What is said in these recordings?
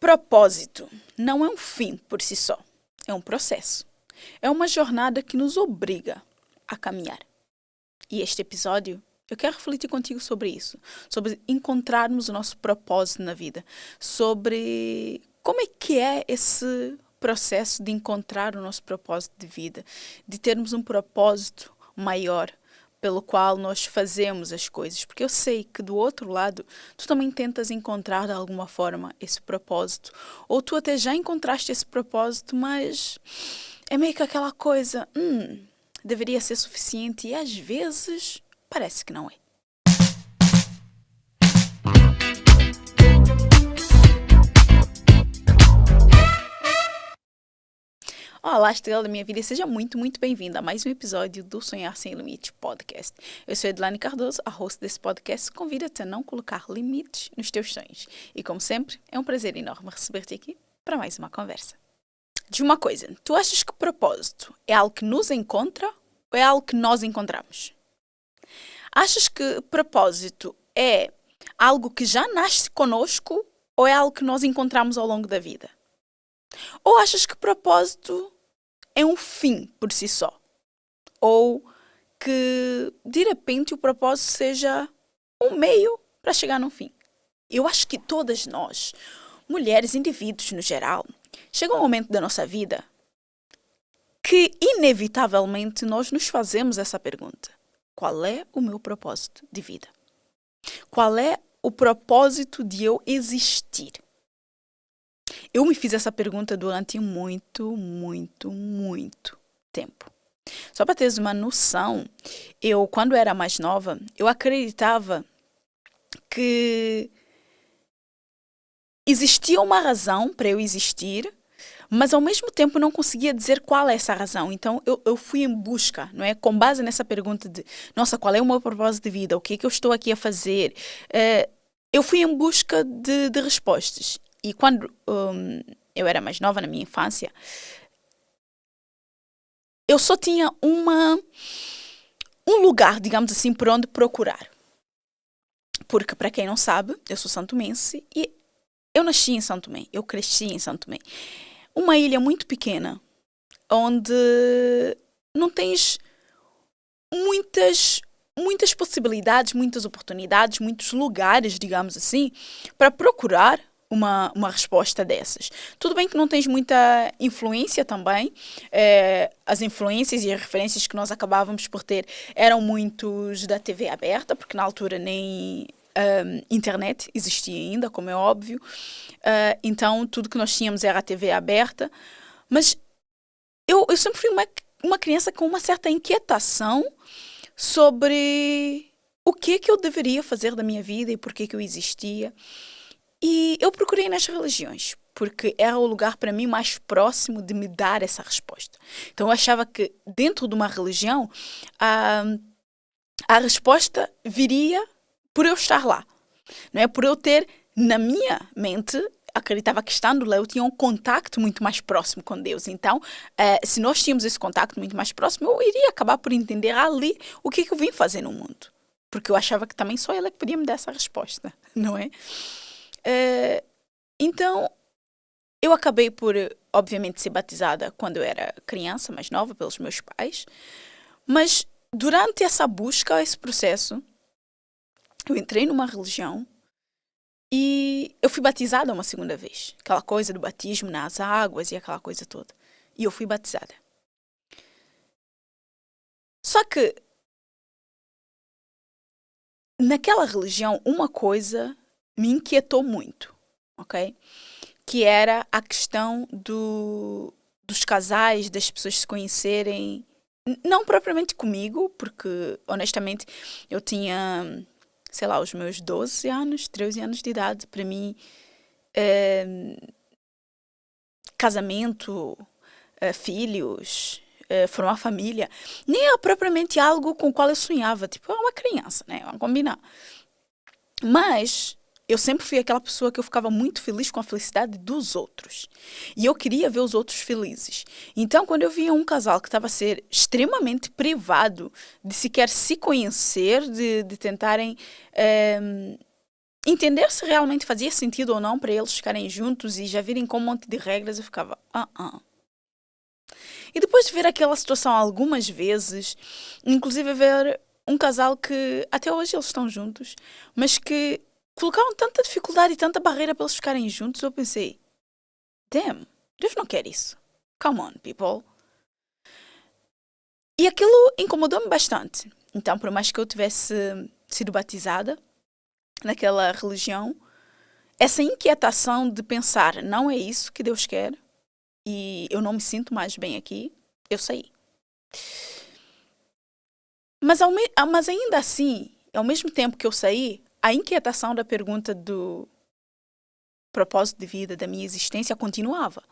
Propósito não é um fim por si só, é um processo. É uma jornada que nos obriga a caminhar. E este episódio, eu quero refletir contigo sobre isso, sobre encontrarmos o nosso propósito na vida, sobre como é esse processo de encontrar o nosso propósito de vida, de termos um propósito maior pelo qual nós fazemos as coisas. Porque eu sei que do outro lado, tu também tentas encontrar de alguma forma esse propósito. Ou tu até já encontraste esse propósito, mas é meio que aquela coisa, deveria ser suficiente e às vezes parece que não é. Olá, estrela da minha vida, e seja muito, muito bem-vinda a mais um episódio do Sonhar Sem Limites podcast. Eu sou Edilane Cardoso, a host desse podcast, convida-te a não colocar limites nos teus sonhos. E como sempre, é um prazer enorme receber-te aqui para mais uma conversa. Diz uma coisa, tu achas que propósito é algo que nos encontra ou é algo que nós encontramos? Achas que propósito é algo que já nasce conosco ou é algo que nós encontramos ao longo da vida? Ou achas que propósito é um fim por si só? Ou que, de repente, o propósito seja um meio para chegar no fim? Eu acho que todas nós, mulheres, indivíduos no geral, chega um momento da nossa vida que, inevitavelmente, nós nos fazemos essa pergunta. Qual é o meu propósito de vida? Qual é o propósito de eu existir? Eu me fiz essa pergunta durante muito tempo. Só para teres uma noção, eu, quando era mais nova, eu acreditava que existia uma razão para eu existir, mas ao mesmo tempo não conseguia dizer qual é essa razão. Então eu fui em busca, não é? Com base nessa pergunta de, nossa, qual é o meu propósito de vida? O que é que eu estou aqui a fazer? Eu fui em busca de respostas. E quando eu era mais nova, na minha infância, eu só tinha um lugar, digamos assim, por onde procurar. Porque, para quem não sabe, eu sou santomense e eu nasci em São Tomé, eu cresci em São Tomé. Uma ilha muito pequena, onde não tens muitas possibilidades, muitas oportunidades, muitos lugares, digamos assim, para procurar uma resposta dessas. Tudo bem que não tens muita influência também. As influências e as referências que nós acabávamos por ter eram muitos da TV aberta, porque na altura nem internet existia ainda, como é óbvio. Então, tudo que nós tínhamos era a TV aberta. Mas eu sempre fui uma criança com uma certa inquietação sobre o que é que eu deveria fazer da minha vida e por que eu existia. E eu procurei nas religiões, porque era o lugar para mim mais próximo de me dar essa resposta. Então eu achava que dentro de uma religião a resposta viria por eu estar lá. Não é? Por eu ter, na minha mente, acreditava que estando lá eu tinha um contacto muito mais próximo com Deus. Então, se nós tínhamos esse contacto muito mais próximo, eu iria acabar por entender ali o que eu vim fazer no mundo. Porque eu achava que também só ela que podia me dar essa resposta, não é? Então, eu acabei por, obviamente, ser batizada quando eu era criança, mais nova, pelos meus pais. Mas, durante essa busca, esse processo, eu entrei numa religião e eu fui batizada uma segunda vez. Aquela coisa do batismo nas águas e aquela coisa toda. E eu fui batizada. Só que, naquela religião, uma coisa me inquietou muito, ok? Que era a questão dos casais, das pessoas se conhecerem, não propriamente comigo, porque, honestamente, eu tinha, sei lá, os meus 12 anos, 13 anos de idade. Para mim, casamento, filhos, formar família, nem era propriamente algo com o qual eu sonhava. Tipo, eu era uma criança, né? Vamos combinar. Mas eu sempre fui aquela pessoa que eu ficava muito feliz com a felicidade dos outros. E eu queria ver os outros felizes. Então, quando eu via um casal que estava a ser extremamente privado de sequer se conhecer, de tentarem entender se realmente fazia sentido ou não para eles ficarem juntos e já virem com um monte de regras, eu ficava, E depois de ver aquela situação algumas vezes, inclusive ver um casal que até hoje eles estão juntos, mas que colocaram tanta dificuldade e tanta barreira para eles ficarem juntos, eu pensei, damn, Deus não quer isso. Come on, people. E aquilo incomodou-me bastante. Então, por mais que eu tivesse sido batizada naquela religião, essa inquietação de pensar, não é isso que Deus quer e eu não me sinto mais bem aqui, eu saí. Mas ainda assim, ao mesmo tempo que eu saí, a inquietação da pergunta do propósito de vida, da minha existência, continuava.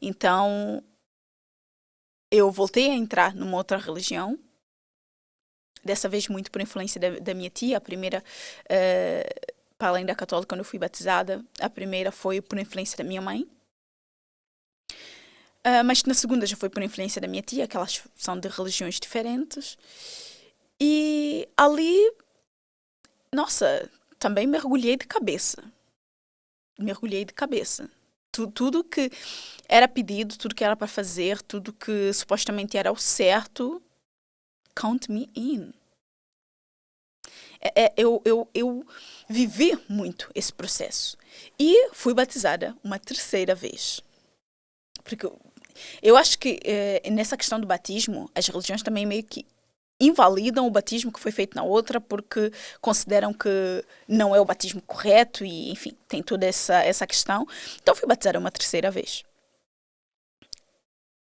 Então, eu voltei a entrar numa outra religião, dessa vez muito por influência da minha tia. A primeira, para além da católica, quando eu fui batizada, a primeira foi por influência da minha mãe. Mas na segunda já foi por influência da minha tia, que elas são de religiões diferentes. E ali, nossa, também mergulhei de cabeça. Tudo que era pedido, tudo que era para fazer, tudo que supostamente era o certo, count me in. Eu vivi muito esse processo. E fui batizada uma terceira vez. Porque eu acho que nessa questão do batismo, as religiões também meio que invalidam o batismo que foi feito na outra porque consideram que não é o batismo correto e, enfim, tem toda essa questão. Então fui batizada uma terceira vez.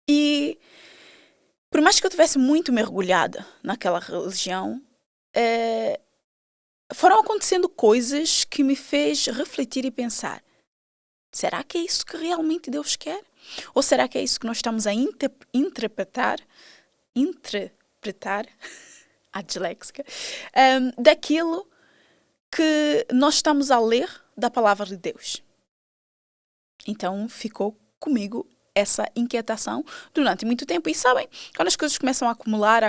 E por mais que eu tivesse muito mergulhada naquela religião, foram acontecendo coisas que me fez refletir e pensar, será que é isso que realmente Deus quer? Ou será que é isso que nós estamos a interpretar, a disléxica, daquilo que nós estamos a ler da palavra de Deus? Então ficou comigo essa inquietação durante muito tempo. E sabem, quando as coisas começam a acumular,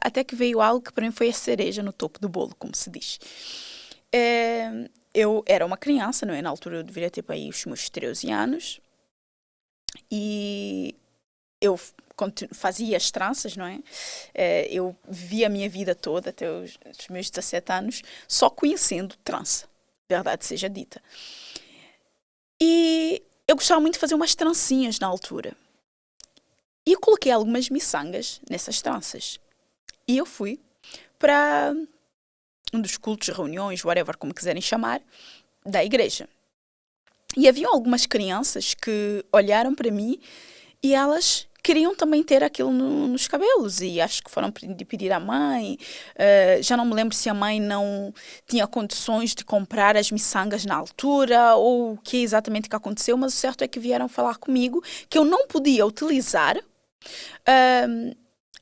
até que veio algo que para mim foi a cereja no topo do bolo, como se diz. Eu era uma criança, não é? Na altura eu deveria ter para aí os meus 13 anos. E eu fazia as tranças, não é? Eu vivia a minha vida toda, até os meus 17 anos, só conhecendo trança, verdade seja dita. E eu gostava muito de fazer umas trancinhas na altura. E eu coloquei algumas miçangas nessas tranças. E eu fui para um dos cultos, reuniões, whatever, como quiserem chamar, da igreja. E havia algumas crianças que olharam para mim e elas queriam também ter aquilo nos cabelos. E acho que foram pedir à mãe. Já não me lembro se a mãe não tinha condições de comprar as miçangas na altura ou o que exatamente que aconteceu, mas o certo é que vieram falar comigo que eu não podia utilizar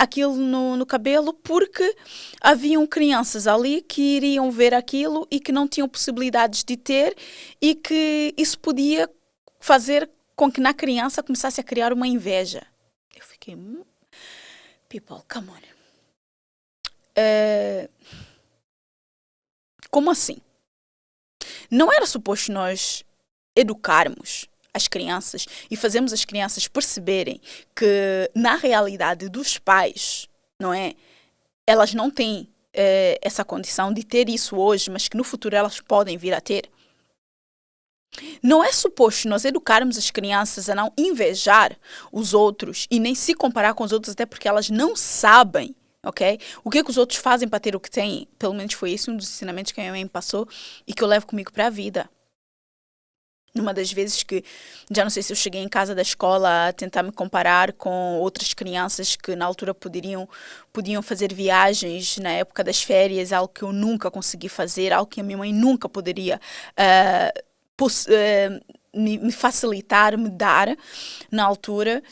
aquilo no cabelo porque haviam crianças ali que iriam ver aquilo e que não tinham possibilidades de ter e que isso podia fazer com que na criança começasse a criar uma inveja. Eu fiquei, people, come on. Como assim? Não era suposto nós educarmos as crianças e fazermos as crianças perceberem que na realidade dos pais, não é? Elas não têm essa condição de ter isso hoje, mas que no futuro elas podem vir a ter. Não é suposto nós educarmos as crianças a não invejar os outros e nem se comparar com os outros, até porque elas não sabem, ok? O que é que os outros fazem para ter o que têm. Pelo menos foi esse um dos ensinamentos que a minha mãe me passou e que eu levo comigo para a vida. Numa das vezes que, já não sei se eu cheguei em casa da escola a tentar me comparar com outras crianças que na altura podiam fazer viagens na época das férias, algo que eu nunca consegui fazer, algo que a minha mãe nunca poderia me facilitar, me dar na altura,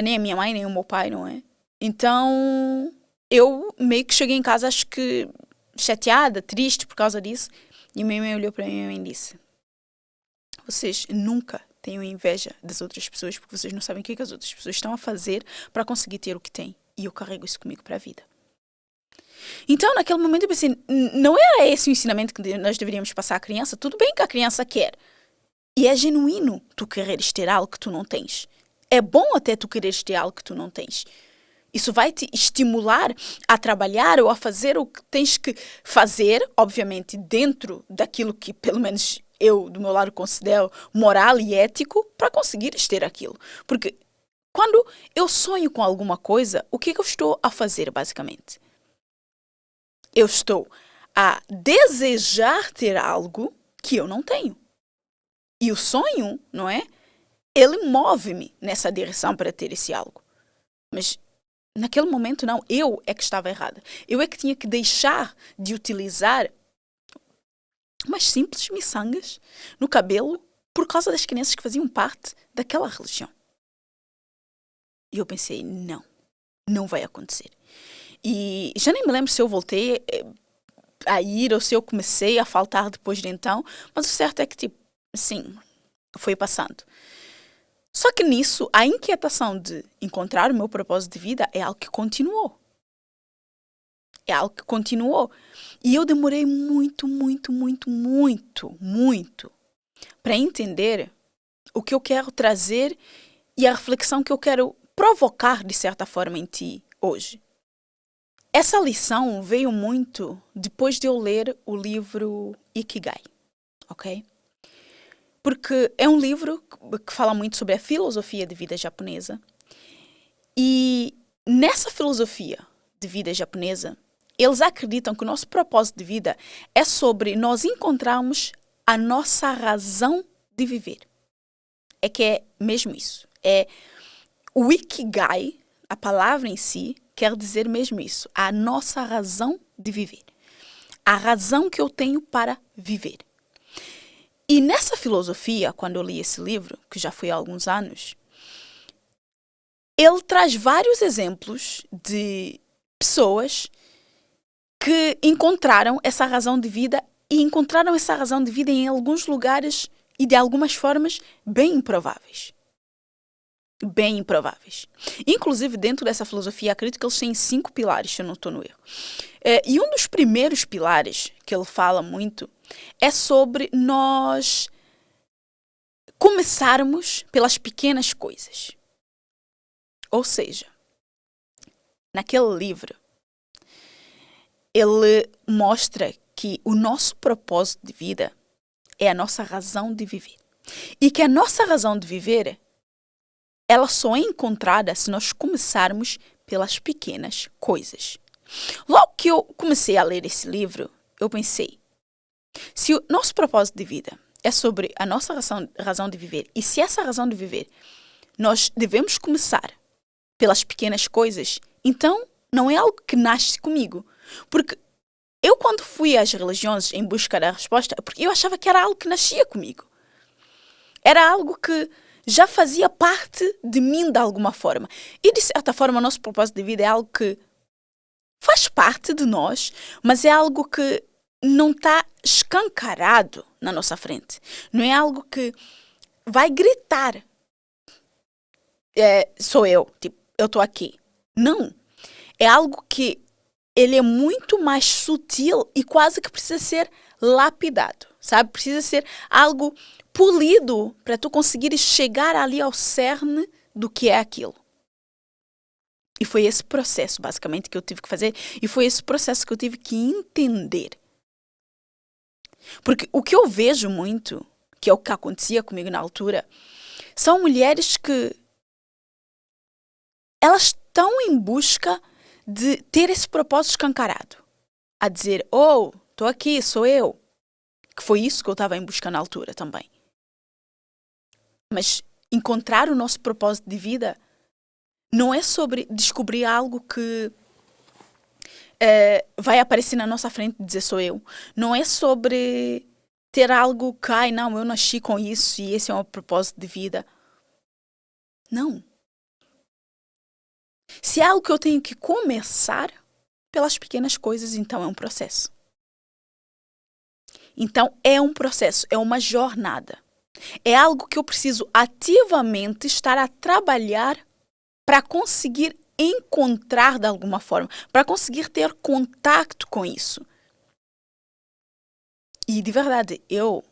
nem a minha mãe, nem o meu pai, não é? Então, eu meio que cheguei em casa, acho que chateada, triste por causa disso, e a minha mãe olhou para mim e disse: vocês nunca tenham inveja das outras pessoas porque vocês não sabem o que as outras pessoas estão a fazer para conseguir ter o que têm. E eu carrego isso comigo para a vida. Então, naquele momento, eu pensei, não era esse o ensinamento que nós deveríamos passar à criança? Tudo bem que a criança quer. E é genuíno tu quereres ter algo que tu não tens. É bom até tu quereres ter algo que tu não tens. Isso vai te estimular a trabalhar ou a fazer o que tens que fazer, obviamente, dentro daquilo que, pelo menos, eu, do meu lado, considero moral e ético, para conseguires ter aquilo. Porque quando eu sonho com alguma coisa, o que é que eu estou a fazer, basicamente? Eu estou a desejar ter algo que eu não tenho. E o sonho, não é? Ele move-me nessa direção para ter esse algo. Mas naquele momento, não. Eu é que estava errada. Eu é que tinha que deixar de utilizar umas simples miçangas no cabelo por causa das crianças que faziam parte daquela religião. E eu pensei, não vai acontecer. E já nem me lembro se eu voltei a ir ou se eu comecei a faltar depois de então, mas o certo é que, tipo, sim, foi passando. Só que nisso, a inquietação de encontrar o meu propósito de vida é algo que continuou. É algo que continuou. E eu demorei muito para entender o que eu quero trazer e a reflexão que eu quero provocar, de certa forma, em ti hoje. Essa lição veio muito depois de eu ler o livro Ikigai, ok? Porque é um livro que fala muito sobre a filosofia de vida japonesa. E nessa filosofia de vida japonesa, eles acreditam que o nosso propósito de vida é sobre nós encontrarmos a nossa razão de viver. É que é mesmo isso. É o Ikigai, a palavra em si, quer dizer mesmo isso. A nossa razão de viver. A razão que eu tenho para viver. E nessa filosofia, quando eu li esse livro, que já foi há alguns anos, ele traz vários exemplos de pessoas que encontraram essa razão de vida e encontraram essa razão de vida em alguns lugares e de algumas formas bem improváveis. Bem improváveis. Inclusive, dentro dessa filosofia, acredito que eles têm 5 pilares, se eu não estou no erro. E um dos primeiros pilares que ele fala muito é sobre nós começarmos pelas pequenas coisas. Ou seja, naquele livro, ele mostra que o nosso propósito de vida é a nossa razão de viver. E que a nossa razão de viver, ela só é encontrada se nós começarmos pelas pequenas coisas. Logo que eu comecei a ler esse livro, eu pensei, se o nosso propósito de vida é sobre a nossa razão de viver, e se essa razão de viver nós devemos começar pelas pequenas coisas, então não é algo que nasce comigo. Porque eu, quando fui às religiões em busca da resposta, porque eu achava que era algo que nascia comigo. Era algo que já fazia parte de mim de alguma forma. E, de certa forma, o nosso propósito de vida é algo que faz parte de nós, mas é algo que não está escancarado na nossa frente. Não é algo que vai gritar. Sou eu, tipo, eu estou aqui. Não. É algo que ele é muito mais sutil e quase que precisa ser lapidado, sabe? Precisa ser algo polido para tu conseguires chegar ali ao cerne do que é aquilo. E foi esse processo, basicamente, que eu tive que fazer. E foi esse processo que eu tive que entender. Porque o que eu vejo muito, que é o que acontecia comigo na altura, são mulheres que elas estão em busca de ter esse propósito escancarado. A dizer, oh, estou aqui, sou eu. Que foi isso que eu estava em busca na altura também. Mas encontrar o nosso propósito de vida não é sobre descobrir algo que vai aparecer na nossa frente e dizer sou eu. Não é sobre ter algo que, ai não, eu nasci com isso e esse é o meu propósito de vida. Não. Se é algo que eu tenho que começar pelas pequenas coisas, então é um processo. Então é um processo, é uma jornada. É algo que eu preciso ativamente estar a trabalhar para conseguir encontrar de alguma forma, para conseguir ter contato com isso. E de verdade, eu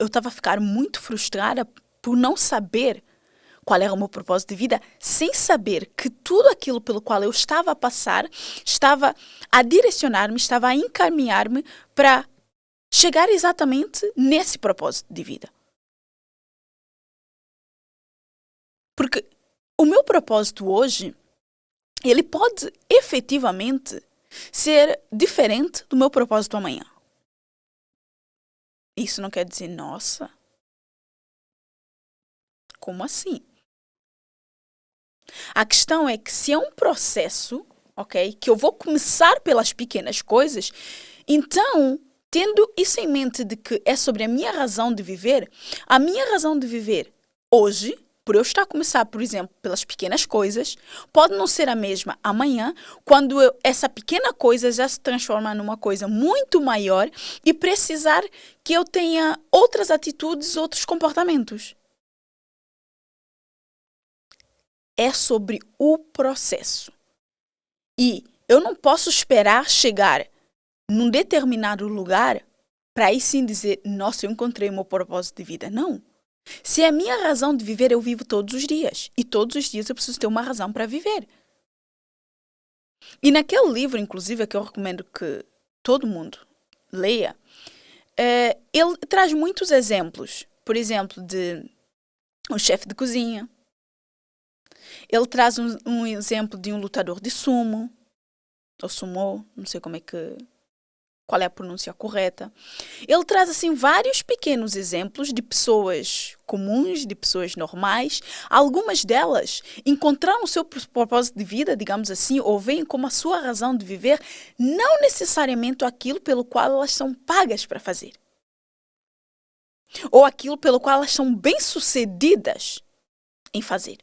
estava a ficar muito frustrada por não saber qual era o meu propósito de vida, sem saber que tudo aquilo pelo qual eu estava a passar estava a direcionar-me, estava a encaminhar-me para chegar exatamente nesse propósito de vida. Porque o meu propósito hoje, ele pode efetivamente ser diferente do meu propósito amanhã. Isso não quer dizer, nossa, como assim? A questão é que se é um processo, ok, que eu vou começar pelas pequenas coisas, então, tendo isso em mente de que é sobre a minha razão de viver, a minha razão de viver hoje, por eu estar a começar, por exemplo, pelas pequenas coisas, pode não ser a mesma amanhã, quando essa pequena coisa já se transforma numa coisa muito maior e precisar que eu tenha outras atitudes, outros comportamentos. É sobre o processo. E eu não posso esperar chegar num determinado lugar para aí sim dizer, nossa, eu encontrei o meu propósito de vida. Não. Se é a minha razão de viver, eu vivo todos os dias. E todos os dias eu preciso ter uma razão para viver. E naquele livro, inclusive, que eu recomendo que todo mundo leia, ele traz muitos exemplos. Por exemplo, de um chefe de cozinha. Ele traz um exemplo de um lutador de sumo, ou sumô, não sei qual é a pronúncia correta. Ele traz assim vários pequenos exemplos de pessoas comuns, de pessoas normais. Algumas delas encontraram o seu propósito de vida, digamos assim, ou veem como a sua razão de viver, não necessariamente aquilo pelo qual elas são pagas para fazer. Ou aquilo pelo qual elas são bem-sucedidas em fazer.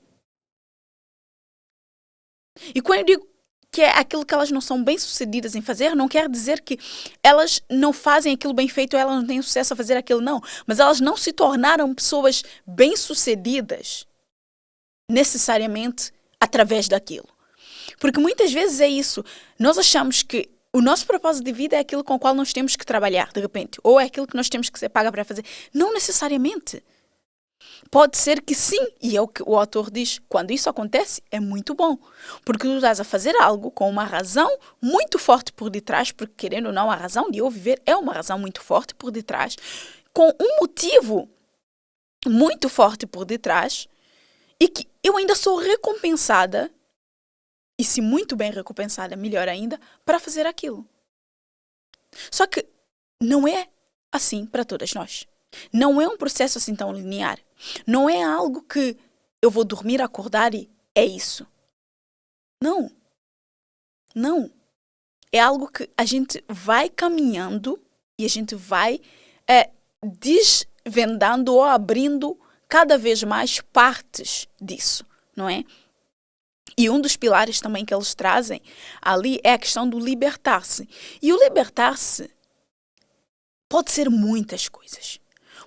E quando eu digo que é aquilo que elas não são bem-sucedidas em fazer, não quer dizer que elas não fazem aquilo bem feito ou elas não têm sucesso a fazer aquilo, não. Mas elas não se tornaram pessoas bem-sucedidas necessariamente através daquilo. Porque muitas vezes é isso. Nós achamos que o nosso propósito de vida é aquilo com o qual nós temos que trabalhar, de repente. Ou é aquilo que nós temos que ser paga para fazer. Não necessariamente. Pode ser que sim, e é o que o autor diz, quando isso acontece, é muito bom. Porque tu estás a fazer algo com uma razão muito forte por detrás, porque querendo ou não, a razão de eu viver é uma razão muito forte por detrás, com um motivo muito forte por detrás, e que eu ainda sou recompensada, e se muito bem recompensada, melhor ainda, para fazer aquilo. Só que não é assim para todas nós. Não é um processo assim tão linear. Não é algo que eu vou dormir, acordar e é isso. Não. Não. É algo que a gente vai caminhando e a gente vai desvendando ou abrindo cada vez mais partes disso, não é? E um dos pilares também que eles trazem ali é a questão do libertar-se. E o libertar-se pode ser muitas coisas.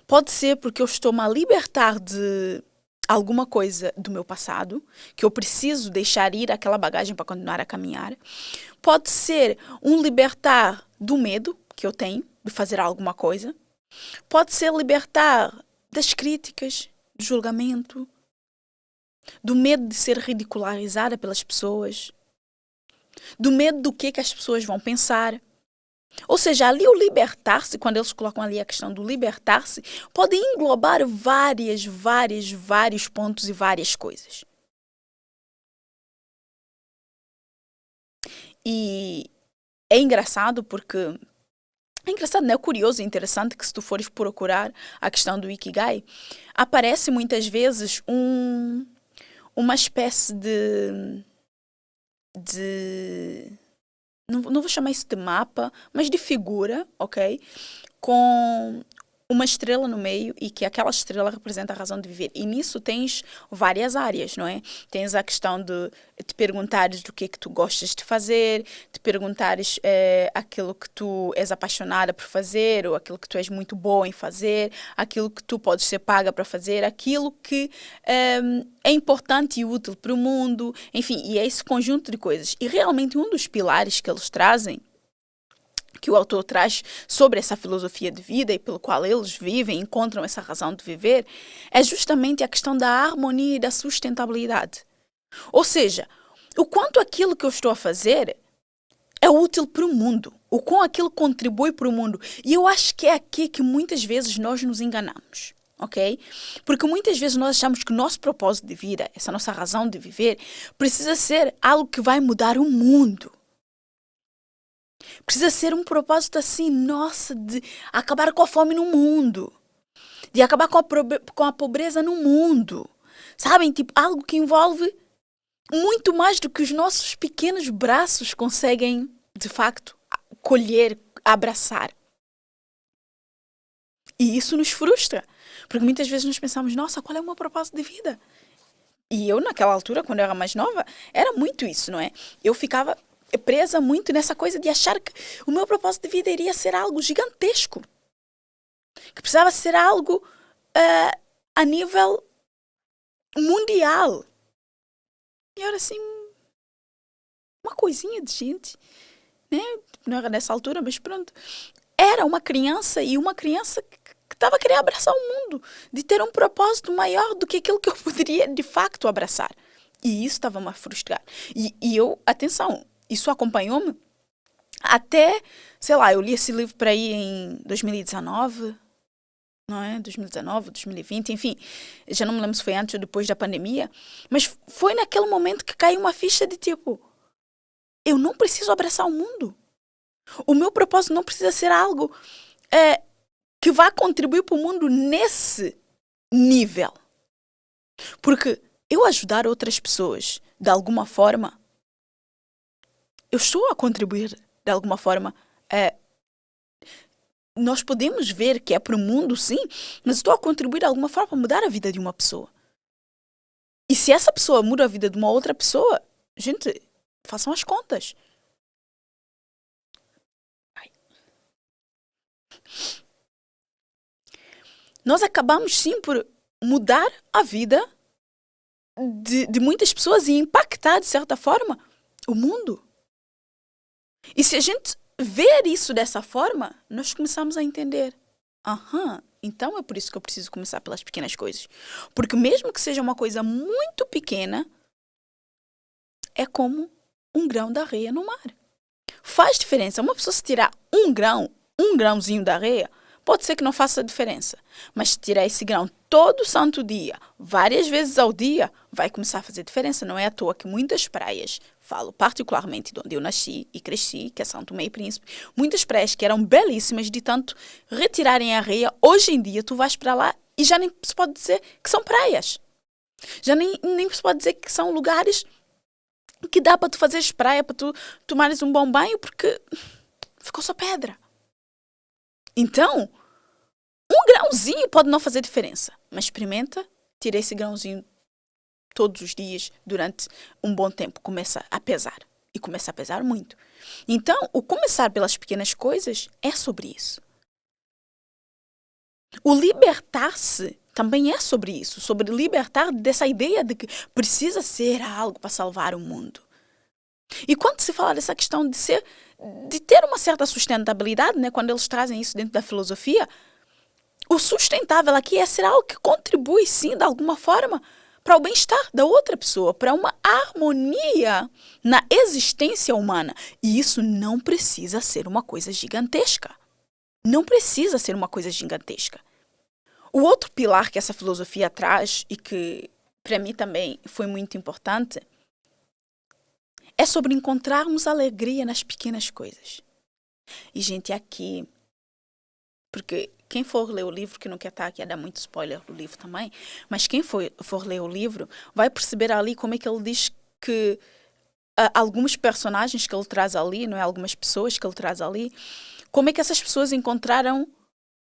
Pode ser porque eu estou-me a libertar de alguma coisa do meu passado, que eu preciso deixar ir aquela bagagem para continuar a caminhar. Pode ser um libertar do medo que eu tenho de fazer alguma coisa. Pode ser libertar das críticas, do julgamento, do medo de ser ridicularizada pelas pessoas, do medo do que as pessoas vão pensar. Ou seja, ali o libertar-se, quando eles colocam ali a questão do libertar-se, pode englobar vários pontos e várias coisas. E é engraçado porque... É engraçado, não é curioso e interessante que se tu fores procurar a questão do Ikigai, aparece muitas vezes uma espécie de não vou chamar isso de mapa, mas de figura, ok? Com uma estrela no meio e que aquela estrela representa a razão de viver. E nisso tens várias áreas, não é? Tens a questão de te perguntares do que é que tu gostas de fazer, te perguntares aquilo que tu és apaixonada por fazer, ou aquilo que tu és muito boa em fazer, aquilo que tu podes ser paga para fazer, aquilo que é importante e útil para o mundo, enfim, e é esse conjunto de coisas. E realmente um dos pilares que eles trazem, que o autor traz sobre essa filosofia de vida e pelo qual eles vivem, encontram essa razão de viver, é justamente a questão da harmonia e da sustentabilidade. Ou seja, o quanto aquilo que eu estou a fazer é útil para o mundo, o quão aquilo contribui para o mundo. E eu acho que é aqui que muitas vezes nós nos enganamos, ok? Porque muitas vezes nós achamos que o nosso propósito de vida, essa nossa razão de viver, precisa ser algo que vai mudar o mundo. Precisa ser um propósito assim, nossa, de acabar com a fome no mundo. De acabar com a pobreza no mundo. Sabem? Tipo, algo que envolve muito mais do que os nossos pequenos braços conseguem, de facto, colher, abraçar. E isso nos frustra. Porque muitas vezes nós pensamos, nossa, qual é o meu propósito de vida? E eu, naquela altura, quando eu era mais nova, era muito isso, não é? Eu ficava presa muito nessa coisa de achar que o meu propósito de vida iria ser algo gigantesco. Que precisava ser algo a nível mundial. E era assim, uma coisinha de gente, né? Não era nessa altura, mas pronto. Era uma criança e uma criança que estava a querer abraçar o mundo, de ter um propósito maior do que aquilo que eu poderia de facto abraçar. E isso estava-me a frustrar. E eu, atenção, isso acompanhou-me até, sei lá, eu li esse livro para aí em 2019, não é? 2019, 2020, enfim. Já não me lembro se foi antes ou depois da pandemia. Mas foi naquele momento que caiu uma ficha de tipo, eu não preciso abraçar o mundo. O meu propósito não precisa ser algo que vá contribuir para o mundo nesse nível. Porque eu ajudar outras pessoas de alguma forma, eu estou a contribuir de alguma forma. Nós podemos ver que é para o mundo, sim, mas estou a contribuir de alguma forma para mudar a vida de uma pessoa. E se essa pessoa muda a vida de uma outra pessoa, gente, façam as contas. Nós acabamos sim por mudar a vida de muitas pessoas e impactar, de certa forma, o mundo. E se a gente ver isso dessa forma, nós começamos a entender. Então é por isso que eu preciso começar pelas pequenas coisas. Porque mesmo que seja uma coisa muito pequena, é como um grão de areia no mar. Faz diferença. Uma pessoa se tirar um grãozinho de areia, pode ser que não faça diferença. Mas se tirar esse grão todo santo dia, várias vezes ao dia, vai começar a fazer diferença. Não é à toa que muitas praias, falo particularmente de onde eu nasci e cresci, que é São Tomé e Príncipe, muitas praias que eram belíssimas, de tanto retirarem a areia, hoje em dia tu vais para lá e já nem se pode dizer que são praias. Já nem se pode dizer que são lugares que dá para tu fazeres praia, para tu tomares um bom banho, porque ficou só pedra. Então, um grãozinho pode não fazer diferença, mas experimenta, tira esse grãozinho todos os dias, durante um bom tempo, começa a pesar. E começa a pesar muito. Então, o começar pelas pequenas coisas é sobre isso. O libertar-se também é sobre isso, sobre libertar dessa ideia de que precisa ser algo para salvar o mundo. E quando se fala dessa questão de ter uma certa sustentabilidade, né, quando eles trazem isso dentro da filosofia, o sustentável aqui é ser algo que contribui, sim, de alguma forma, para o bem-estar da outra pessoa, para uma harmonia na existência humana. E isso não precisa ser uma coisa gigantesca. Não precisa ser uma coisa gigantesca. O outro pilar que essa filosofia traz, e que para mim também foi muito importante, é sobre encontrarmos alegria nas pequenas coisas. E, gente, aqui, porque quem for ler o livro, que não quer estar aqui a dar muito spoiler do livro também, mas quem for ler o livro vai perceber ali como é que ele diz que alguns personagens que ele traz ali, não é? Algumas pessoas que ele traz ali, como é que essas pessoas encontraram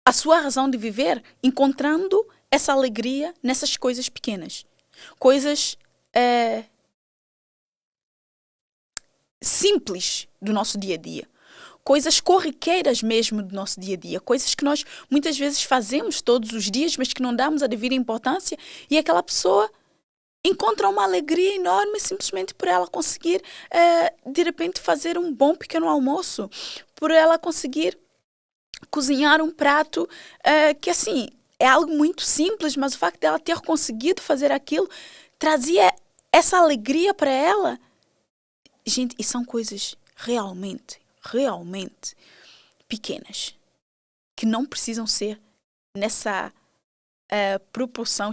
a sua razão de viver encontrando essa alegria nessas coisas pequenas. Coisas simples do nosso dia a dia. Coisas corriqueiras mesmo do nosso dia a dia. Coisas que nós muitas vezes fazemos todos os dias, mas que não damos a devida importância. E aquela pessoa encontra uma alegria enorme simplesmente por ela conseguir, de repente, fazer um bom pequeno almoço. Por ela conseguir cozinhar um prato que, assim, é algo muito simples, mas o facto dela ter conseguido fazer aquilo trazia essa alegria para ela. Gente, e são coisas realmente pequenas, que não precisam ser nessa proporção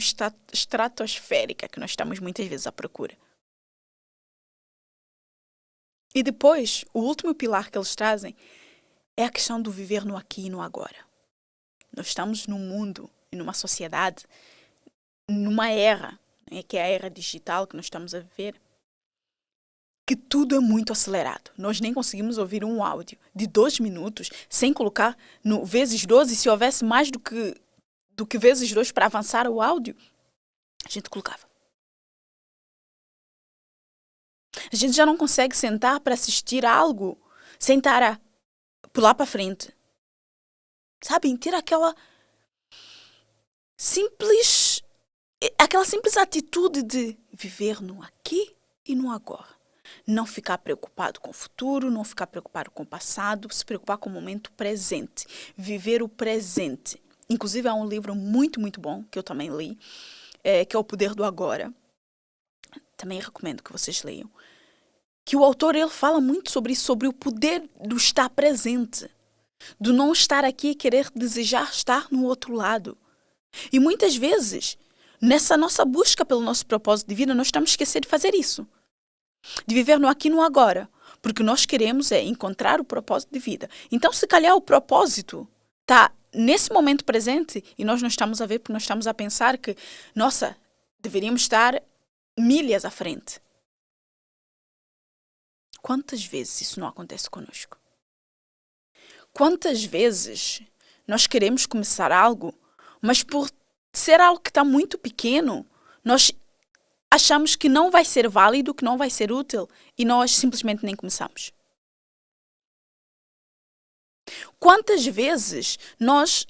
estratosférica que nós estamos muitas vezes à procura. E depois, o último pilar que eles trazem é a questão do viver no aqui e no agora. Nós estamos num mundo e numa sociedade, numa era, que é a era digital que nós estamos a viver, que tudo é muito acelerado. Nós nem conseguimos ouvir um áudio de 2 minutos sem colocar no vezes 12. Se houvesse mais do que vezes 2 para avançar o áudio, a gente colocava. A gente já não consegue sentar para assistir algo sem estar a pular para frente. Sabem? Ter aquela simples atitude de viver no aqui e no agora. Não ficar preocupado com o futuro, não ficar preocupado com o passado, se preocupar com o momento presente. Viver o presente. Inclusive, há um livro muito, muito bom, que eu também li, que é O Poder do Agora. Também recomendo que vocês leiam. Que o autor, ele fala muito sobre isso, sobre o poder do estar presente. Do não estar aqui e querer desejar estar no outro lado. E muitas vezes, nessa nossa busca pelo nosso propósito de vida, nós estamos a esquecer de fazer isso. De viver no aqui e no agora. Porque nós queremos encontrar o propósito de vida. Então, se calhar o propósito está nesse momento presente e nós não estamos a ver porque nós estamos a pensar que, nossa, deveríamos estar milhas à frente. Quantas vezes isso não acontece conosco? Quantas vezes nós queremos começar algo, mas por ser algo que está muito pequeno, nós achamos que não vai ser válido, que não vai ser útil e nós simplesmente nem começamos. Quantas vezes nós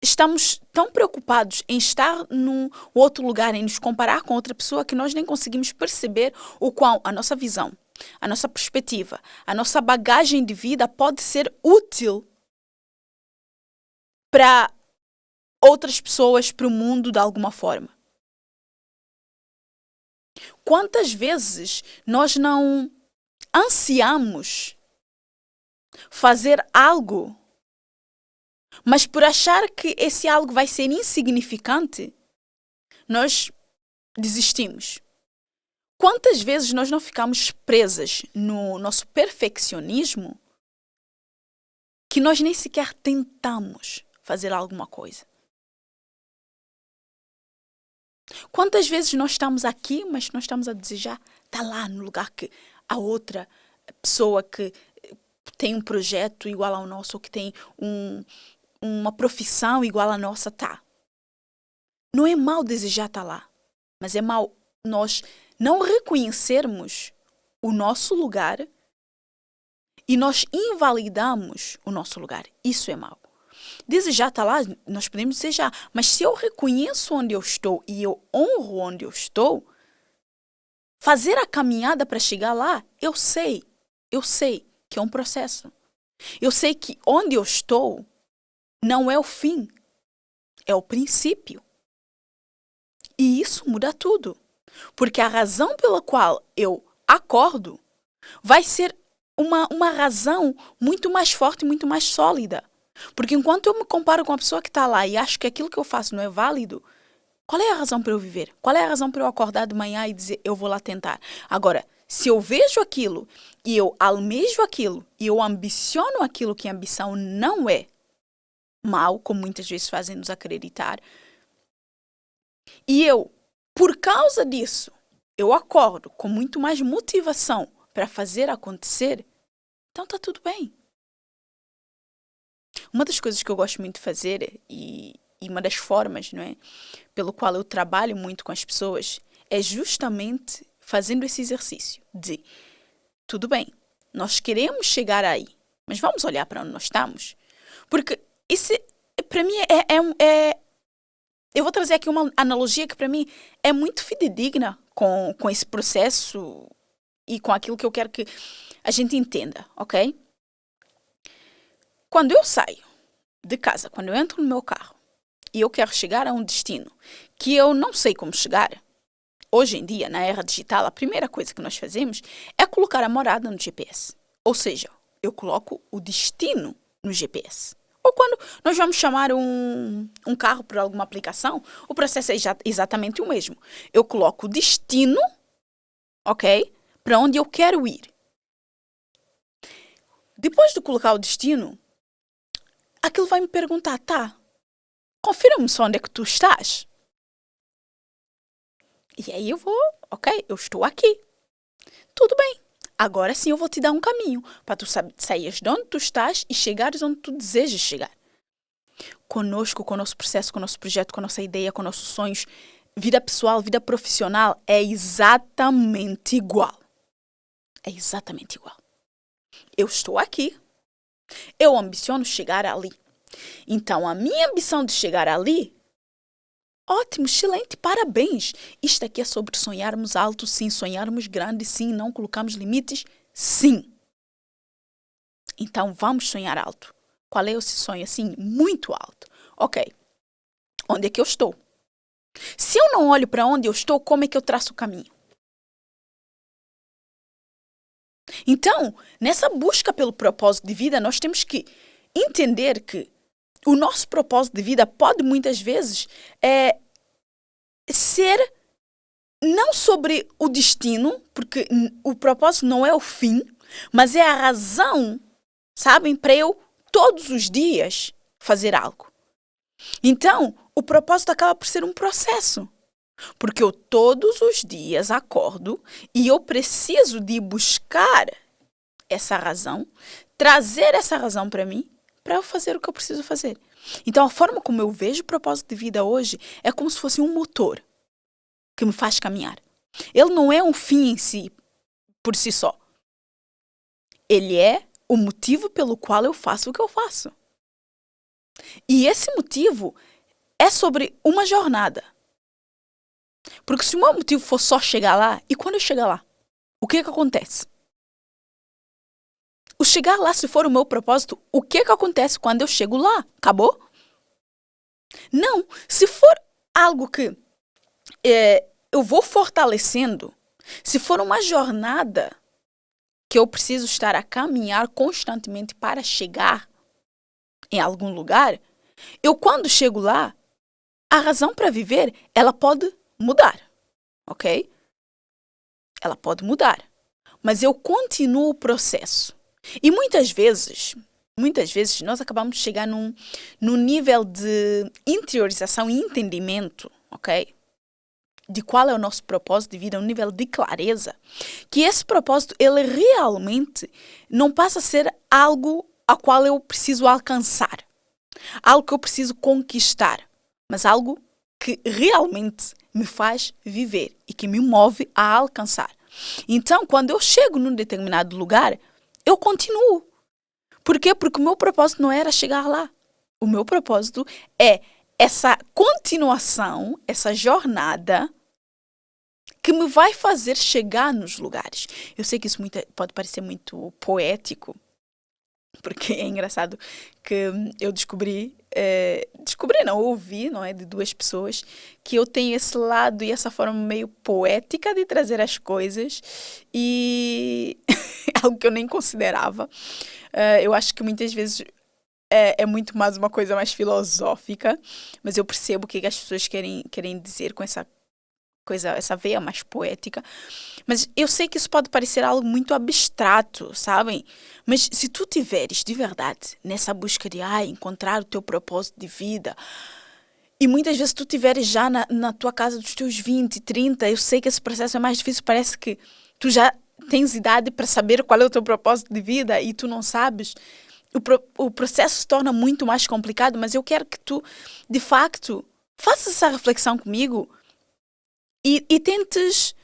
estamos tão preocupados em estar num outro lugar, em nos comparar com outra pessoa, que nós nem conseguimos perceber o qual a nossa visão, a nossa perspectiva, a nossa bagagem de vida pode ser útil para outras pessoas, para o mundo de alguma forma. Quantas vezes nós não ansiamos fazer algo, mas por achar que esse algo vai ser insignificante, nós desistimos. Quantas vezes nós não ficamos presas no nosso perfeccionismo que nós nem sequer tentamos fazer alguma coisa? Quantas vezes nós estamos aqui, mas nós estamos a desejar estar lá no lugar que a outra pessoa que tem um projeto igual ao nosso, ou que tem uma profissão igual à nossa está. Não é mau desejar estar lá, mas é mau nós não reconhecermos o nosso lugar e nós invalidamos o nosso lugar. Isso é mau. Desejar estar lá, nós podemos desejar, mas se eu reconheço onde eu estou e eu honro onde eu estou, fazer a caminhada para chegar lá, eu sei que é um processo. Eu sei que onde eu estou não é o fim, é o princípio. E isso muda tudo. Porque a razão pela qual eu acordo vai ser uma razão muito mais forte, muito mais sólida. Porque enquanto eu me comparo com a pessoa que está lá e acho que aquilo que eu faço não é válido, qual é a razão para eu viver? Qual é a razão para eu acordar de manhã e dizer, eu vou lá tentar? Agora, se eu vejo aquilo e eu almejo aquilo e eu ambiciono aquilo que a ambição não é mal, como muitas vezes fazem nos acreditar, e eu, por causa disso, eu acordo com muito mais motivação para fazer acontecer, então está tudo bem. Uma das coisas que eu gosto muito de fazer e uma das formas, não é, pelo qual eu trabalho muito com as pessoas é justamente fazendo esse exercício de, tudo bem, nós queremos chegar aí, mas vamos olhar para onde nós estamos. Porque isso, para mim, eu vou trazer aqui uma analogia que para mim é muito fidedigna com esse processo e com aquilo que eu quero que a gente entenda, ok? Quando eu saio de casa, quando eu entro no meu carro e eu quero chegar a um destino que eu não sei como chegar, hoje em dia, na era digital, a primeira coisa que nós fazemos é colocar a morada no GPS. Ou seja, eu coloco o destino no GPS. Ou quando nós vamos chamar um carro por alguma aplicação, o processo é exatamente o mesmo. Eu coloco o destino, ok? Para onde eu quero ir. Depois de colocar o destino, aquilo vai me perguntar, tá, confirma-me só onde é que tu estás. E aí eu vou, ok, eu estou aqui. Tudo bem. Agora sim eu vou te dar um caminho para tu saíres de onde tu estás e chegares onde tu desejas chegar. Conosco, com o nosso processo, com o nosso projeto, com a nossa ideia, com nossos sonhos, vida pessoal, vida profissional, é exatamente igual. É exatamente igual. Eu estou aqui. Eu ambiciono chegar ali. Então, a minha ambição de chegar ali, ótimo, excelente, parabéns. Isto aqui é sobre sonharmos alto, sim, sonharmos grande, sim, não colocarmos limites, sim. Então, vamos sonhar alto. Qual é esse sonho, assim, muito alto? Ok, onde é que eu estou? Se eu não olho para onde eu estou, como é que eu traço o caminho? Então, nessa busca pelo propósito de vida, nós temos que entender que o nosso propósito de vida pode muitas vezes ser não sobre o destino, porque o propósito não é o fim, mas é a razão, sabem, para eu todos os dias fazer algo. Então, o propósito acaba por ser um processo. Porque eu todos os dias acordo e eu preciso de buscar essa razão, trazer essa razão para mim, para eu fazer o que eu preciso fazer. Então, a forma como eu vejo o propósito de vida hoje é como se fosse um motor que me faz caminhar. Ele não é um fim em si, por si só. Ele é o motivo pelo qual eu faço o que eu faço. E esse motivo é sobre uma jornada. Porque se o meu motivo for só chegar lá, e quando eu chegar lá, o que acontece? O chegar lá, se for o meu propósito, o que acontece quando eu chego lá? Acabou? Não. Se for algo que eu vou fortalecendo, se for uma jornada que eu preciso estar a caminhar constantemente para chegar em algum lugar, eu quando chego lá, a razão para viver, ela pode mudar, ok? Ela pode mudar, mas eu continuo o processo. E muitas vezes nós acabamos de chegar num nível de interiorização e entendimento, ok? De qual é o nosso propósito de vida, um nível de clareza, que esse propósito, ele realmente não passa a ser algo a qual eu preciso alcançar, algo que eu preciso conquistar, mas algo que realmente me faz viver e que me move a alcançar. Então, quando eu chego num determinado lugar, eu continuo. Por quê? Porque o meu propósito não era chegar lá. O meu propósito é essa continuação, essa jornada que me vai fazer chegar nos lugares. Eu sei que isso pode parecer muito poético, porque é engraçado que eu ouvi, não é, de duas pessoas, que eu tenho esse lado e essa forma meio poética de trazer as coisas e algo que eu nem considerava. Eu acho que muitas vezes é muito mais uma coisa mais filosófica, mas eu percebo o que as pessoas querem dizer com essa coisa, essa veia mais poética. Mas eu sei que isso pode parecer algo muito abstrato, sabem? Mas se tu tiveres de verdade nessa busca de encontrar o teu propósito de vida, e muitas vezes tu tiveres já na tua casa dos teus 20, 30, eu sei que esse processo é mais difícil, parece que tu já tens idade para saber qual é o teu propósito de vida e tu não sabes. o processo se torna muito mais complicado, mas eu quero que tu, de facto, faças essa reflexão comigo e tentes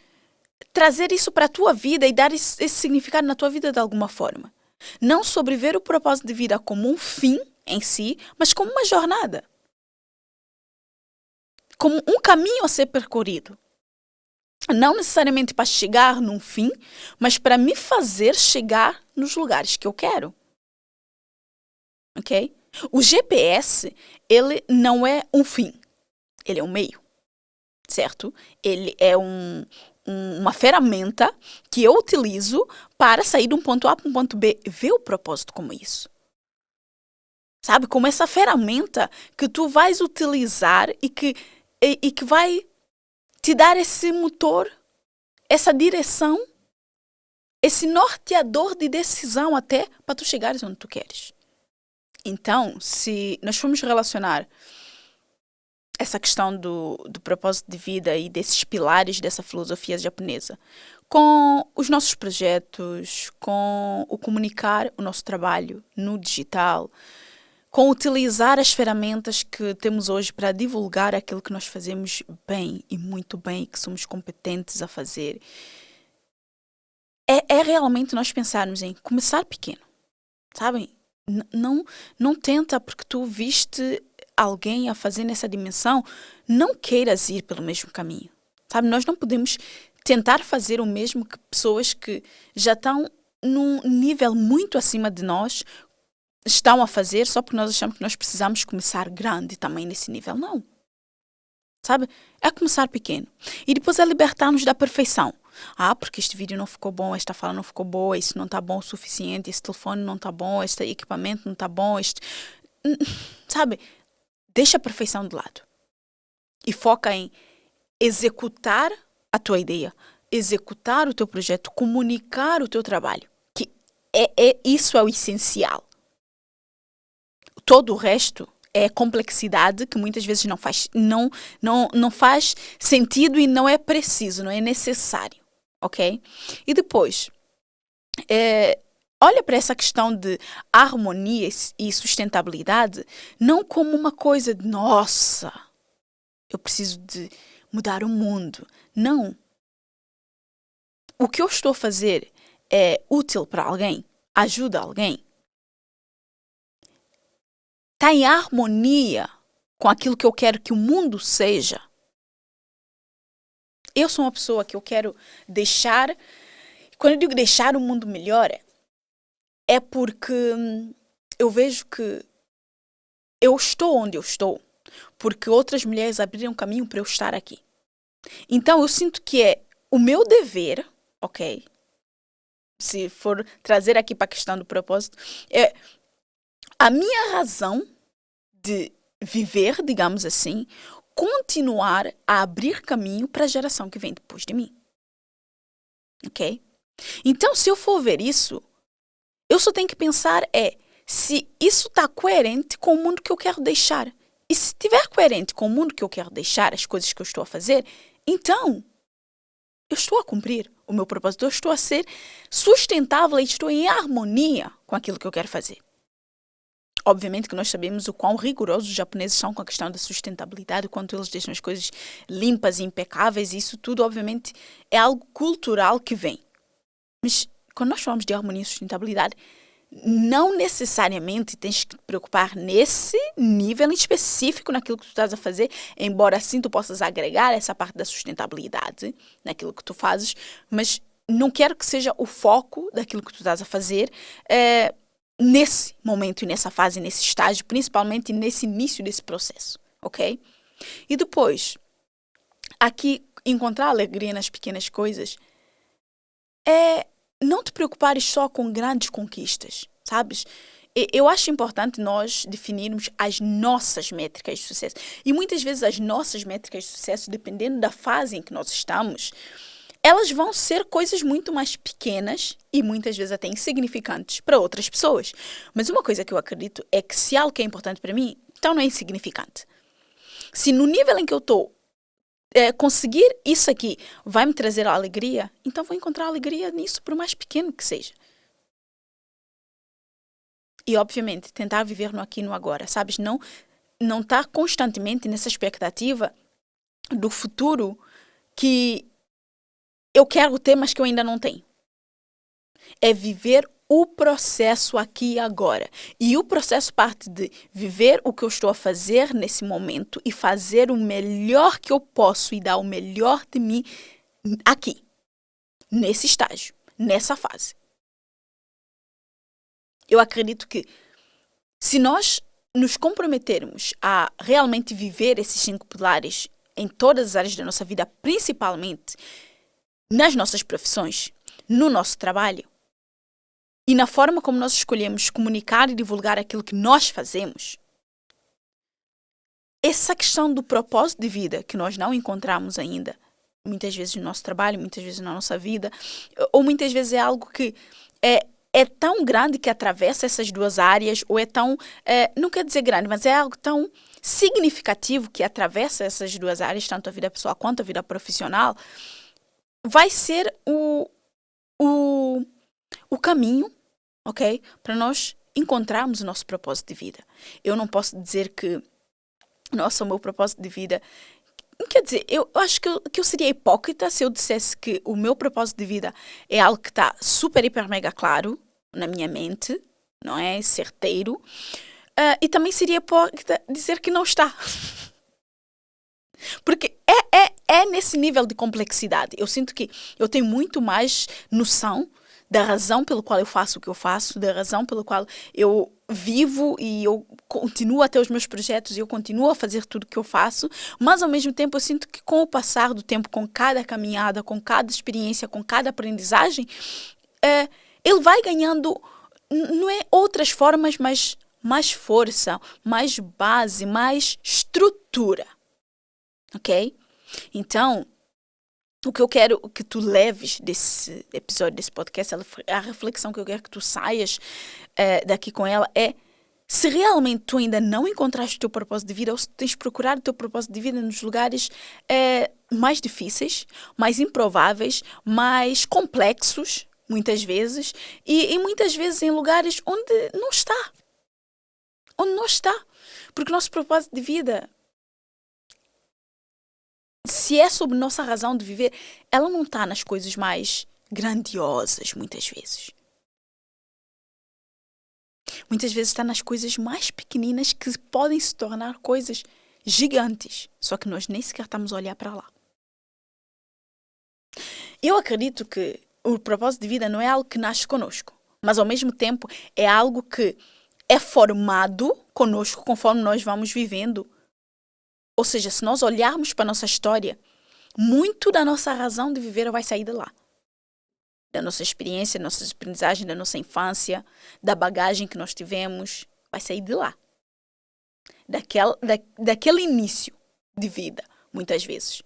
trazer isso para a tua vida e dar esse significado na tua vida de alguma forma. Não sobreviver o propósito de vida como um fim em si, mas como uma jornada. Como um caminho a ser percorrido. Não necessariamente para chegar num fim, mas para me fazer chegar nos lugares que eu quero. Ok? O GPS, ele não é um fim. Ele é um meio. Certo? Ele é uma ferramenta que eu utilizo para sair de um ponto A para um ponto B. Vê o propósito como isso. Sabe? Como essa ferramenta que tu vais utilizar e que vai te dar esse motor, essa direção, esse norteador de decisão até para tu chegares onde tu queres. Então, se nós formos relacionar essa questão do propósito de vida e desses pilares dessa filosofia japonesa com os nossos projetos, com o comunicar o nosso trabalho no digital, com utilizar as ferramentas que temos hoje para divulgar aquilo que nós fazemos bem e muito bem, que somos competentes a fazer, é realmente nós pensarmos em começar pequeno, sabem? Não tenta porque tu viste alguém a fazer nessa dimensão, não queiras ir pelo mesmo caminho. Sabe, nós não podemos tentar fazer o mesmo que pessoas que já estão num nível muito acima de nós estão a fazer só porque nós achamos que nós precisamos começar grande também nesse nível. Não. Sabe? É começar pequeno. E depois é libertar-nos da perfeição. Porque este vídeo não ficou bom, esta fala não ficou boa, isso não está bom o suficiente, esse telefone não está bom, este equipamento não está bom, Sabe? Deixa a perfeição de lado. E foca em executar a tua ideia, executar o teu projeto, comunicar o teu trabalho. Que isso é o essencial. Todo o resto é complexidade que muitas vezes não faz sentido e não é preciso, não é necessário. Ok? E depois, olha para essa questão de harmonia e sustentabilidade não como uma coisa de, nossa, eu preciso de mudar o mundo. Não. O que eu estou a fazer é útil para alguém? Ajuda alguém? Está em harmonia com aquilo que eu quero que o mundo seja? Eu sou uma pessoa que eu quero deixar... Quando eu digo deixar o mundo melhor, é porque eu vejo que eu estou onde eu estou porque outras mulheres abriram caminho para eu estar aqui. Então, eu sinto que é o meu dever, ok? Se for trazer aqui para a questão do propósito, é a minha razão de viver, digamos assim, continuar a abrir caminho para a geração que vem depois de mim. Ok? Então, se eu for ver isso, eu só tenho que pensar se isso está coerente com o mundo que eu quero deixar. E se estiver coerente com o mundo que eu quero deixar, as coisas que eu estou a fazer, então eu estou a cumprir o meu propósito. Eu estou a ser sustentável e estou em harmonia com aquilo que eu quero fazer. Obviamente que nós sabemos o quão rigorosos os japoneses são com a questão da sustentabilidade, o quanto eles deixam as coisas limpas e impecáveis. E isso tudo, obviamente, é algo cultural que vem. Mas quando nós falamos de harmonia e sustentabilidade, não necessariamente tens que te preocupar nesse nível específico naquilo que tu estás a fazer, embora assim tu possas agregar essa parte da sustentabilidade naquilo que tu fazes, mas não quero que seja o foco daquilo que tu estás a fazer nesse momento e nessa fase, nesse estágio, principalmente nesse início desse processo, ok? E depois, aqui, encontrar alegria nas pequenas coisas é não te preocupares só com grandes conquistas, sabes? Eu acho importante nós definirmos as nossas métricas de sucesso. E muitas vezes as nossas métricas de sucesso, dependendo da fase em que nós estamos, elas vão ser coisas muito mais pequenas e muitas vezes até insignificantes para outras pessoas. Mas uma coisa que eu acredito é que se algo que é importante para mim, então não é insignificante. Se no nível em que eu estou, conseguir isso aqui vai me trazer a alegria, então vou encontrar alegria nisso, por mais pequeno que seja. E, obviamente, tentar viver no aqui e no agora, sabes? Não estar constantemente nessa expectativa do futuro que eu quero ter, mas que eu ainda não tenho. É viver o processo aqui e agora. E o processo parte de viver o que eu estou a fazer nesse momento e fazer o melhor que eu posso e dar o melhor de mim aqui, nesse estágio, nessa fase. Eu acredito que se nós nos comprometermos a realmente viver esses 5 pilares em todas as áreas da nossa vida, principalmente nas nossas profissões, no nosso trabalho, e na forma como nós escolhemos comunicar e divulgar aquilo que nós fazemos, essa questão do propósito de vida que nós não encontramos ainda, muitas vezes no nosso trabalho, muitas vezes na nossa vida, ou muitas vezes é algo que é tão grande que atravessa essas 2 áreas, ou é tão, não quer dizer grande, mas é algo tão significativo que atravessa essas 2 áreas, tanto a vida pessoal quanto a vida profissional, vai ser o caminho, ok? Para nós encontrarmos o nosso propósito de vida. Eu não posso dizer que, nossa, o meu propósito de vida... Quer dizer, eu acho que eu seria hipócrita se eu dissesse que o meu propósito de vida é algo que está super, hiper, mega claro na minha mente, não é? Certeiro. E também seria hipócrita dizer que não está. Porque é nesse nível de complexidade. Eu sinto que eu tenho muito mais noção da razão pelo qual eu faço o que eu faço, da razão pelo qual eu vivo e eu continuo a ter os meus projetos e eu continuo a fazer tudo o que eu faço, mas ao mesmo tempo eu sinto que com o passar do tempo, com cada caminhada, com cada experiência, com cada aprendizagem, ele vai ganhando, não é outras formas, mas mais força, mais base, mais estrutura. Ok? Então, o que eu quero que tu leves desse episódio, desse podcast, a reflexão que eu quero que tu saias daqui com ela é se realmente tu ainda não encontraste o teu propósito de vida ou se tens procurado o teu propósito de vida nos lugares mais difíceis, mais improváveis, mais complexos, muitas vezes, e muitas vezes em lugares onde não está. Onde não está. Porque o nosso propósito de vida, se é sobre nossa razão de viver, ela não está nas coisas mais grandiosas, muitas vezes. Muitas vezes está nas coisas mais pequeninas que podem se tornar coisas gigantes. Só que nós nem sequer estamos a olhar para lá. Eu acredito que o propósito de vida não é algo que nasce conosco, mas ao mesmo tempo é algo que é formado conosco conforme nós vamos vivendo. Ou seja, se nós olharmos para a nossa história, muito da nossa razão de viver vai sair de lá. Da nossa experiência, da nossa aprendizagem, da nossa infância, da bagagem que nós tivemos, vai sair de lá. Daquele início de vida, muitas vezes.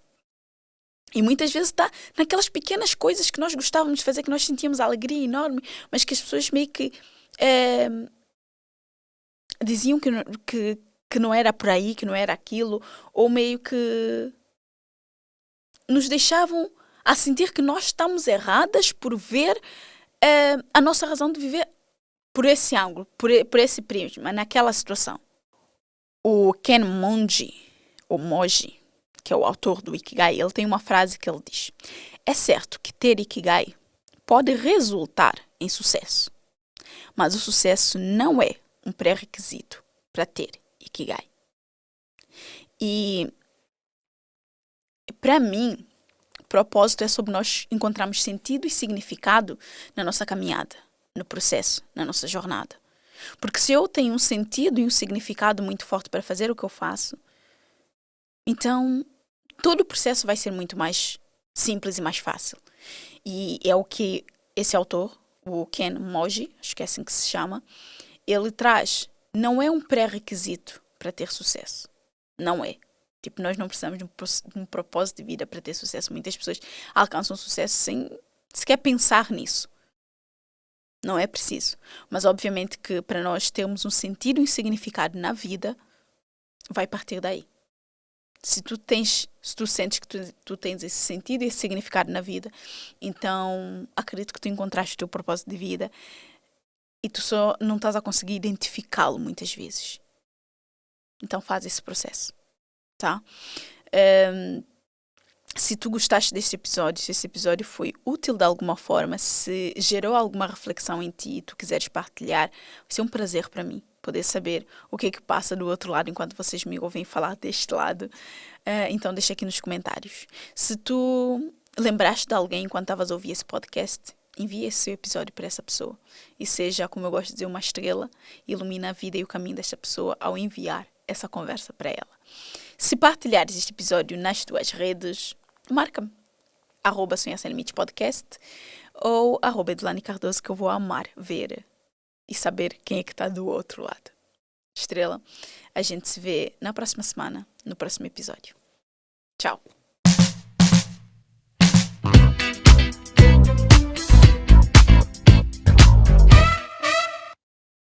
E muitas vezes está naquelas pequenas coisas que nós gostávamos de fazer, que nós sentíamos alegria enorme, mas que as pessoas meio que diziam que não era por aí, que não era aquilo, ou meio que nos deixavam a sentir que nós estamos erradas por ver a nossa razão de viver por esse ângulo, por esse prisma, naquela situação. O Ken Moji, que é o autor do Ikigai, ele tem uma frase que ele diz: é certo que ter Ikigai pode resultar em sucesso, mas o sucesso não é um pré-requisito para ter Ikigai. E para mim, propósito é sobre nós encontrarmos sentido e significado na nossa caminhada, no processo, na nossa jornada. Porque se eu tenho um sentido e um significado muito forte para fazer o que eu faço, então todo o processo vai ser muito mais simples e mais fácil. E é o que esse autor, o Ken Moji, acho que é assim que se chama, ele traz. Não é um pré-requisito para ter sucesso. Não é. Tipo, nós não precisamos de um propósito de vida para ter sucesso. Muitas pessoas alcançam sucesso sem sequer pensar nisso. Não é preciso. Mas, obviamente, que para nós termos um sentido e um significado na vida, vai partir daí. Se tu sentes que tu tens esse sentido e esse significado na vida, então acredito que tu encontraste o teu propósito de vida. e tu só não estás a conseguir identificá-lo muitas vezes. Então faz esse processo, tá? Se tu gostaste deste episódio, se esse episódio foi útil de alguma forma, se gerou alguma reflexão em ti e tu quiseres partilhar, vai ser um prazer para mim poder saber o que é que passa do outro lado enquanto vocês me ouvem falar deste lado. Então deixa aqui nos comentários. Se tu lembraste de alguém enquanto estavas a ouvir esse podcast, envie esse episódio para essa pessoa. E seja, como eu gosto de dizer, uma estrela, ilumina a vida e o caminho desta pessoa ao enviar essa conversa para ela. Se partilhares este episódio nas tuas redes, marca-me, @Sonhar Sem Limites Podcast ou @Edilane Cardoso, que eu vou amar ver e saber quem é que está do outro lado. Estrela, a gente se vê na próxima semana, no próximo episódio. Tchau!